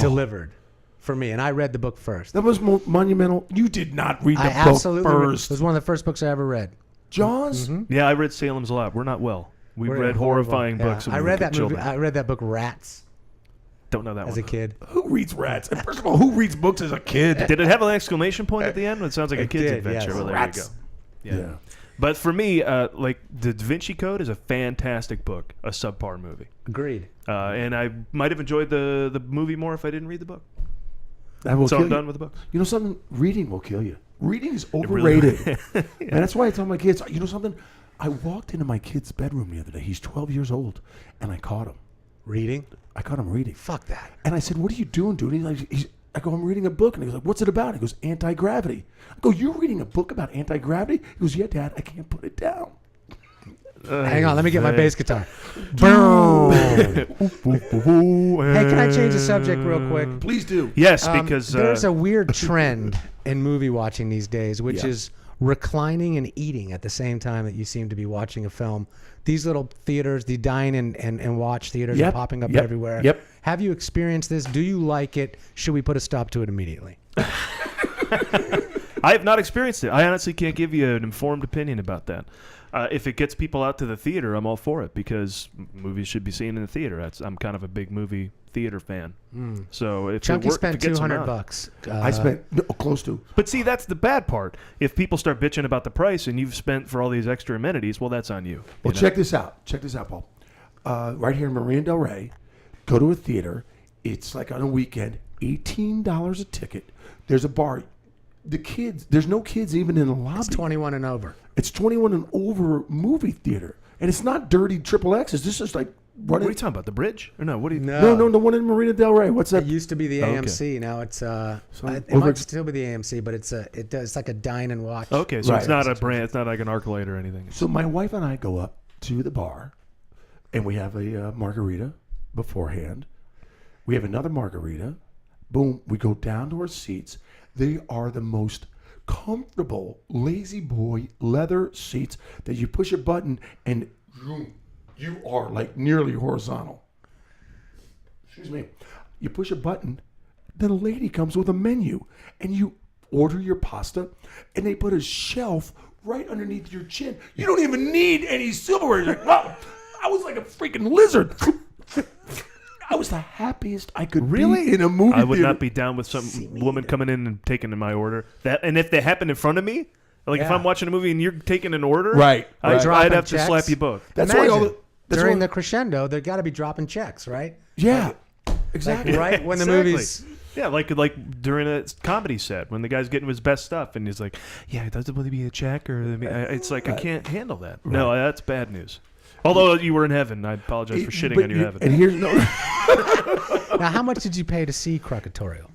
delivered for me, and I read the book first. That was monumental. You did not read the I book absolutely first. It was one of the first books I ever read. Jaws? Yeah, I read Salem's Lot. We're not well. We We're read horrible. horrifying Yeah. books. When I we read were that movie. children. I read that book Rats Don't know that as one. a kid. Who reads Rats? And first of all, who reads books as a kid? Did it have an exclamation point at the end? It sounds like a It kid's did, adventure. yes. Well, there Rats. you go. Yeah. But for me, like the Da Vinci Code is a fantastic book, a subpar movie, Agreed. and I might have enjoyed the movie more if I didn't read the book. That will So kill I'm you. done with the books. You know something? Reading will kill you. Reading is really- overrated. And that's why I tell my kids, you know something? I walked into my kid's bedroom the other day. He's 12 years old, and I caught him. Reading? I caught him reading. Fuck that. And I said, "What are you doing, dude?" I go, "I'm reading a book." And he goes, like, "What's it about?" He goes, "Anti-gravity." I go, "You're reading a book about anti-gravity?" He goes, "Yeah, Dad, I can't put it down." Hang on, let me get my bass guitar. Boom. Hey, can I change the subject real quick? Please do. Yes, because There's a weird trend in movie watching these days, which is reclining and eating at the same time that you seem to be watching a film. These little theaters, the dine and watch theaters are popping up everywhere. Yep. Have you experienced this? Do you like it? Should we put a stop to it immediately? I have not experienced it. I honestly can't give you an informed opinion about that. If it gets people out to the theater, I'm all for it because movies should be seen in the theater. I'm kind of a big movie theater fan. So if Chunky if spent it gets them out- $200. I spent close to. But see, that's the bad part. If people start bitching about the price and you've spent for all these extra amenities, well, that's on you. Well, you know? check this out. Check this out, Paul. Right here in Marina Del Rey, go to a theater. It's like on a weekend, $18 a ticket. There's a bar. The kids, there's no kids even in the lobby. It's 21 and over. It's 21 and over movie theater. And it's not dirty triple X's. This is like What running. are you talking about? The bridge? Or no? What do you? No, the one in Marina Del Rey. What's that? It used to be the Okay. AMC. Now it's it over- might still be the AMC, but it's like a dine and watch. Okay, so it's Right. not a brand. It's not like an ArcLight or anything. So my wife and I go up to the bar, and we have a margarita beforehand. We have another margarita. Boom. We go down to our seats. They are the most comfortable lazy boy leather seats that you push a button and you are like nearly horizontal. Excuse me. You push a button, then a lady comes with a menu, and you order your pasta, and they put a shelf right underneath your chin. You don't even need any silverware. You're like, wow, I was like a freaking lizard. I was the happiest I could be in a movie I would theater. not be down with some woman coming in and taking my order. And if they happen in front of me, like if Yeah. I'm watching a movie and you're taking an order, Right, right. I'd Dropping have to checks. slap you both. That's why all Imagine, the that's during why, the crescendo, they got to be dropping checks, right? yeah, exactly. Right when the Exactly. movie's Yeah, like during a comedy set when the guy's getting his best stuff and he's like, "Yeah, does it want to be a check or?" It's like I can't handle that. No, that's bad news. Although you were in heaven, I apologize for shitting on your heaven. And here's no. Now, how much did you pay to see Krukatorial?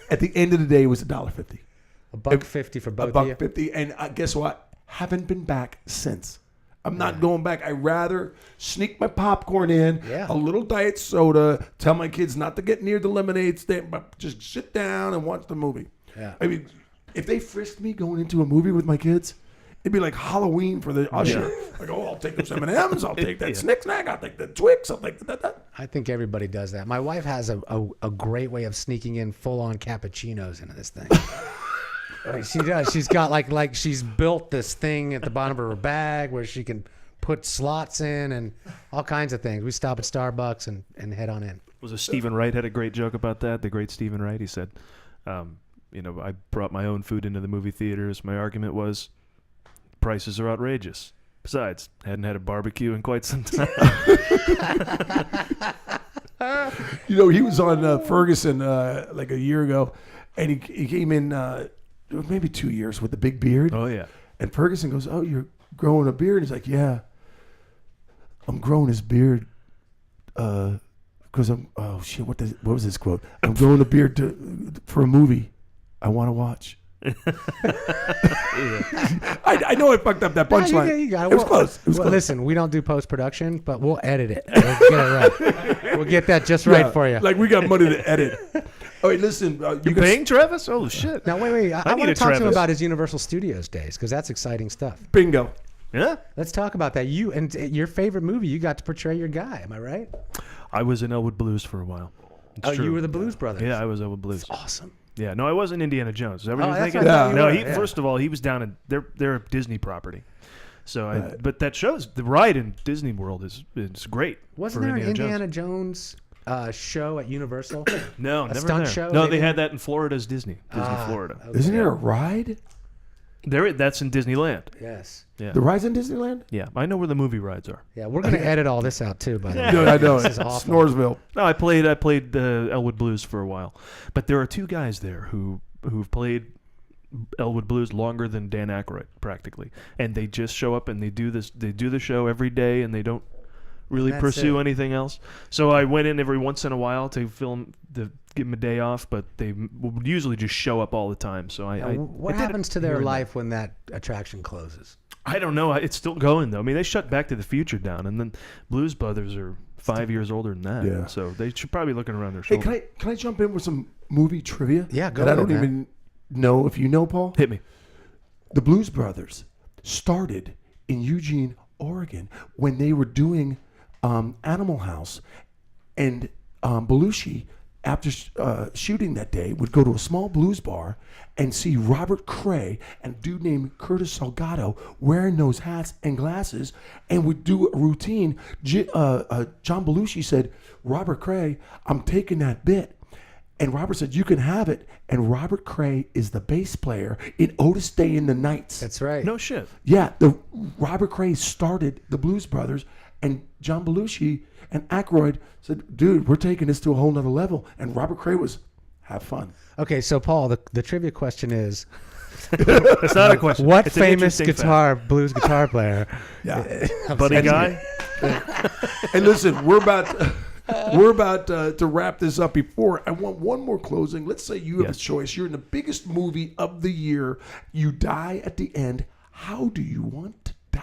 At the end of the day, it was $1.50. $1.50 for both of you. $1.50, and guess what? Haven't been back since. I'm not going back. I'd rather sneak my popcorn in, a little diet soda, tell my kids not to get near the lemonade stand, but just sit down and watch the movie. Yeah. I mean, if they frisked me going into a movie with my kids, it'd be like Halloween for the usher. Like, oh, I'll take those M&Ms, I'll take that Snick Snack, I'll take the Twix, I'll take that. I think everybody does that. My wife has a great way of sneaking in full-on cappuccinos into this thing. I mean, she does. She's got like she's built this thing at the bottom of her bag where she can put slots in and all kinds of things. We stop at Starbucks and head on in. Was a Stephen Wright had a great joke about that? The great Stephen Wright. He said, I brought my own food into the movie theaters. My argument was prices are outrageous. Besides, hadn't had a barbecue in quite some time. You know, he was on Ferguson like a year ago, and he came in maybe 2 years with the big beard. Oh yeah. And Ferguson goes, "Oh, you're growing a beard?" He's like, "Yeah, I'm growing his beard because I'm." Oh shit! What was his quote? I'm growing a beard for a movie I want to watch. I know I fucked up that punchline. You got It was close. It was well, close. Listen, we don't do post-production, but we'll edit it. We'll get it right. We'll get that just right Yeah, for you. Like we got money to edit. All right, listen. You paying Travis? Oh shit. Now, wait. I need want a to talk to him Travis. about his Universal Studios days because that's exciting stuff. Bingo. Yeah. Let's talk about that. You and your favorite movie, you got to portray your guy. Am I right? I was in Elwood Blues for a while. It's true. You were the Blues Brothers. Yeah, I was Elwood Blues. Awesome. Yeah, no, I wasn't Indiana Jones. Is that what you're that's thinking? what I thought you No, were. first of all, he was down in they're a Disney property. So, but that shows the ride in Disney World is great. Wasn't for there an Indiana Indiana Jones show at Universal? No, a never stunt there. show? No, They they didn't- had that in Florida's Disney, Florida. Isn't there a ride? That's in Disneyland. Yes. Yeah, The ride's in Disneyland? yeah. I know where the movie rides are. Yeah, we're gonna edit all this out too. By the way, No, I know. This is awful. Snoresville. No, I played Elwood Blues for a while, but there are two guys there who who've played Elwood Blues longer than Dan Aykroyd, practically, and they just show up and they do this. They do the show every day, and they don't really That's pursue it. anything else. So I went in every once in a while to film, to give them a day off, but they would usually just show up all the time. So What happens to their life when that attraction closes? I don't know. It's still going though. I mean, they shut Back to the Future down, and then Blues Brothers are 5 years older than that. Yeah. So they should probably be looking around their Hey, shoulder. can I jump in with some movie trivia? Yeah, go that I ahead, don't man. even know if you know, Paul. Hit me. The Blues Brothers started in Eugene, Oregon, when they were doing Animal House, and Belushi, after shooting that day, would go to a small blues bar and see Robert Cray and a dude named Curtis Salgado wearing those hats and glasses, and would do a routine. John Belushi said, "Robert Cray, I'm taking that bit." And Robert said, "You can have it." And Robert Cray is the bass player in Otis Day and the Nights. That's right. No shit. Yeah, Robert Cray started the Blues Brothers, and John Belushi and Aykroyd said, "Dude, we're taking this to a whole nother level." And Robert Cray was, "Have fun." Okay, so Paul, the trivia question is, That's not a question. what It's an famous interesting blues guitar player? Yeah. fact. Buddy guy? And listen, we're about to wrap this up. Before I want one more closing. Let's say you have Yes. a choice. You're in the biggest movie of the year. You die at the end. How do you want to die?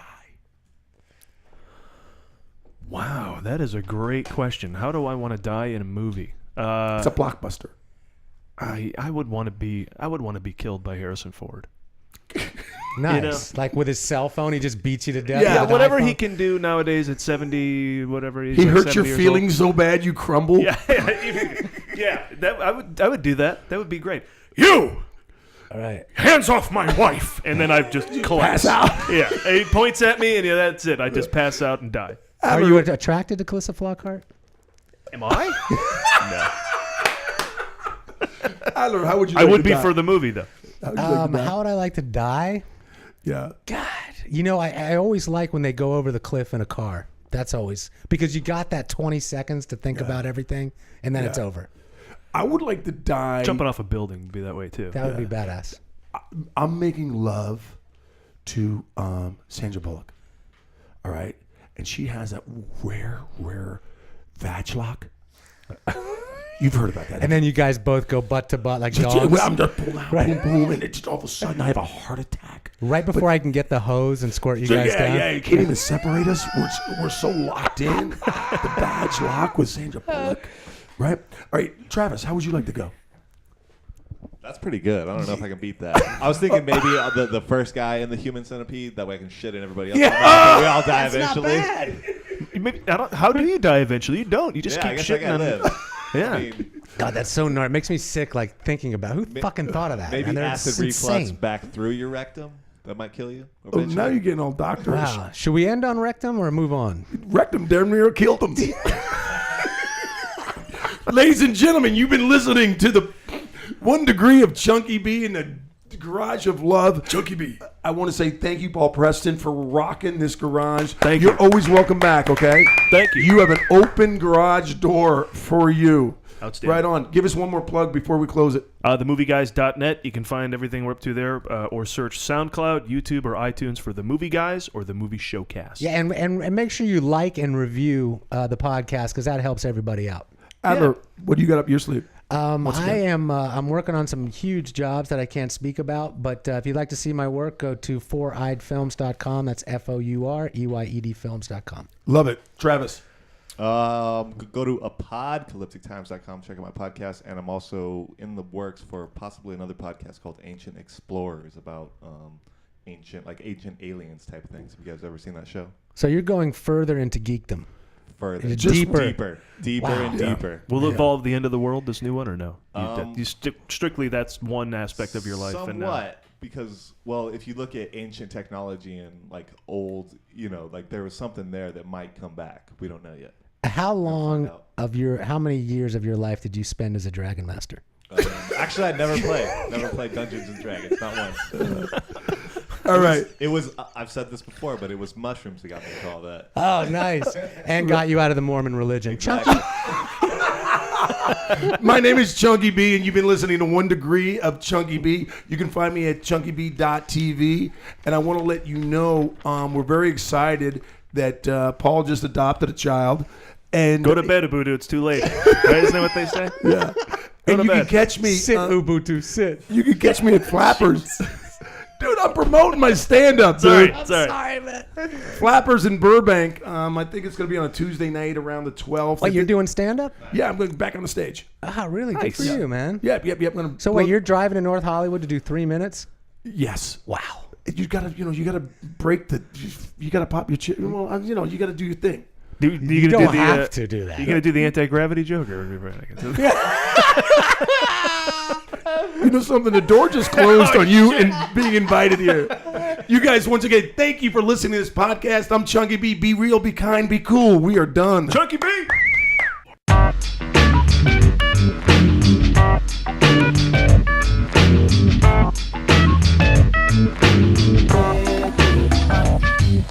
Wow, that is a great question. How do I want to die in a movie? It's a blockbuster. I would want to be killed by Harrison Ford. Nice. Like with his cell phone, he just beats you to death. Yeah, with an whatever he iPhone? can do nowadays at 70, whatever he's He like hurts your 70 years feelings so bad you crumble. old. Yeah, I would do that. That would be great. You All right. hands off my wife, and then I just collapse. Pass out. Yeah, and he points at me, and yeah, that's it. I just pass out and die. Are you attracted to Calissa Flockhart? Am I? Adler, how would you? I like would to be die? for the movie though. How would you like to die? How would I like to die? Yeah. God, I always like when they go over the cliff in a car. That's always because you got that 20 seconds to think about everything, and then it's over. I would like to die. Jumping off a building would be that way too. That would be badass. I'm making love to Sandra Bullock. All right, and she has that rare vag lock. You've heard about that. And then you guys both go butt to butt like dogs. I'm just boom, boom, and it just all of a sudden I have a heart attack. Right before I can get the hose and squirt you So guys down. you can't even separate us. We're so locked in. The badge lock with Sandra Bullock, right? All right, Travis, how would you like to go? That's pretty good. I don't know if I can beat that. I was thinking maybe the first guy in the Human Centipede. That way I can shit in everybody else. We all die eventually. Maybe, how do you die eventually? You don't. You just Yeah, I keep guess I shitting gotta on. live. Yeah. I mean, God, that's so gnarly. It makes me sick like thinking about who fucking thought of that. maybe man? They're acid reflux insane. back through your rectum. That might kill you. Oh, now eventually. you're getting all doctorish. Wow. Should we end on rectum or move on? Rectum damn near killed him. Ladies and gentlemen, you've been listening to the 1 Degree of Chunky B in the Garage of Love. Chunky B. I want to say thank you, Paul Preston, for rocking this garage. Thank You're you. always welcome back, okay? Thank you. You have an open garage door for you. Outstanding. Right on. Give us one more plug before we close it. TheMovieGuys.net. You can find everything we're up to there, or search SoundCloud, YouTube, or iTunes for The Movie Guys or The Movie Showcast. Yeah, and make sure you like and review the podcast because that helps everybody out. Adler, what do you got up your sleeve? I'm working on some huge jobs that I can't speak about, but if you'd like to see my work, go to foureyedfilms.com. That's FOUREYED films.com. Love it. Travis. Go to apocalyptictimes.com. Check out my podcast, and I'm also in the works for possibly another podcast called Ancient Explorers about ancient aliens type things. Have you guys ever seen that show? So you're going further into geekdom. Further, Just deeper Wow. and deeper. Will it involve the end of the world, this new one, or no? Um, Strictly, that's one aspect of your life. Somewhat, And because if you look at ancient technology and like old, like there was something there that might come back. We don't know yet. How long out. how many years of your life did you spend as a Dragon Master? Actually, I never played Dungeons and Dragons, not once. All right. It was I've said this before, but it was mushrooms that got me to all that. Oh, nice. And got you out of the Mormon religion. Chunky. My name is Chunky B, and you've been listening to 1 Degree of Chunky B. You can find me at chunkyb.tv, and I want to let you know we're very excited that Paul just adopted a child. And Go to bed, Ubuntu. It's too late. Right? Isn't that what they say? Yeah. Go And to you can bed. catch me. Sit, Ubuntu, sit. You can catch me at Flappers. Dude, I'm promoting my stand-up, dude. Sorry. man. Flappers in Burbank. I think it's going to be on a Tuesday night around the 12th. Wait, you're doing stand-up? Yeah, I'm going back on the stage. Ah, really? Good Nice. for you, man. Yep. I'm gonna, So wait, you're driving to North Hollywood to do 3 minutes? Yes. Wow. You gotta, you gotta break the. You gotta pop your chin. Well, you gotta do your thing. You don't have to do that. You gonna do the anti-gravity joke? Or You know something? The door just closed on you and being invited here. You guys, once again, thank you for listening to this podcast. I'm Chunky B. Be real, be kind, be cool. We are done. Chunky B.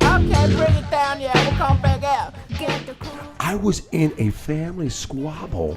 Okay, bring it down, yeah. We'll come back out. Get the cool. I was in a family squabble